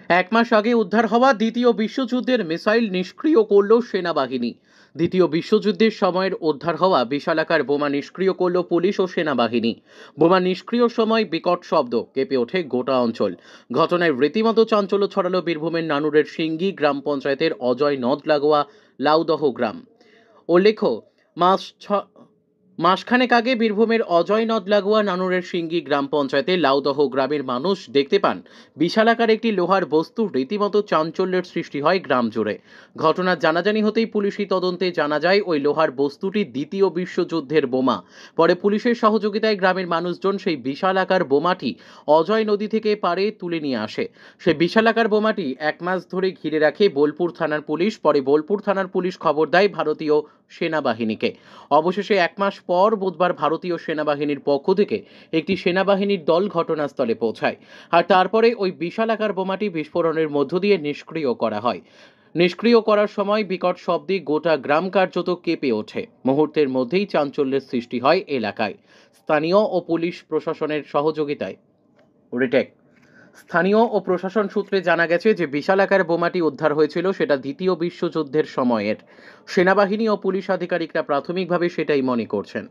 এক মাস আগে উদ্ধার হওয়া দ্বিতীয় বিশ্বযুদ্ধের মিসাইল নিষ্ক্রিয় করল সেনাবাহিনী। দ্বিতীয় বিশ্বযুদ্ধের সময়ের উদ্ধার হওয়া বিশালাকার বোমা নিষ্ক্রিয় করল পুলিশ ও সেনাবাহিনী। বোমা নিষ্ক্রিয় সময় বিকট শব্দ, কেঁপে ওঠে গোটা অঞ্চল। ঘটনায় রীতিমতো চাঞ্চল্য ছড়ালো বীরভূমের নানুরের সিঙ্গি গ্রাম পঞ্চায়েতের অজয় নদ লাগোয়া লাউদহ গ্রাম। উল্লেখ্য, মাস ছ- মাসখানেক আগে বীরভূমের অজয় নদ লাগোয়া নানুরের সিঙ্গি গ্রাম পঞ্চায়েতে লাউদহ গ্রামের মানুষ দেখতে পান বিশালাকার একটি লোহার বস্তু। রীতিমতো চাঞ্চল্যের সৃষ্টি হয় গ্রাম জুড়ে। ঘটনার জানাজানি হতেই পুলিশি তদন্তে জানা যায় ওই লোহার বস্তুটি দ্বিতীয় বিশ্বযুদ্ধের বোমা। পরে পুলিশের সহযোগিতায় গ্রামের মানুষজন সেই বিশালাকার বোমাটি অজয় নদী থেকে পাড়ে তুলে নিয়ে আসে। সেই বিশালাকার বোমাটি এক মাস ধরে ঘিরে রাখে বোলপুর থানার পুলিশ। পরে বোলপুর থানার পুলিশ খবর দেয় ভারতীয় সেনাবাহিনীকে। অবশেষে এক মাস পর বুধবার ভারতীয় সেনাবাহিনীর পক্ষ থেকে একটি সেনাবাহিনীর দল ঘটনাস্থলে পৌঁছায়। আর তারপরে ওই বিশালাকার বোমাটি বিস্ফোরণের মধ্য দিয়ে নিষ্ক্রিয় করা হয়। নিষ্ক্রিয় করার সময় বিকট শব্দে গোটা গ্রাম কার্যত কেঁপে ওঠে। মুহূর্তের মধ্যেই চাঞ্চল্যের সৃষ্টি হয় এলাকায়। স্থানীয় ও পুলিশ প্রশাসনের সহযোগিতায় রিটেক স্থানীয় ও প্রশাসন সূত্রে জানা গেছে যে বিশালাকার বোমাটি উদ্ধার হয়েছিল সেটা দ্বিতীয় বিশ্বযুদ্ধের সময়ের। সেনাবাহিনী ও পুলিশ আধিকারিকরা প্রাথমিকভাবে সেটাই মনে করছেন।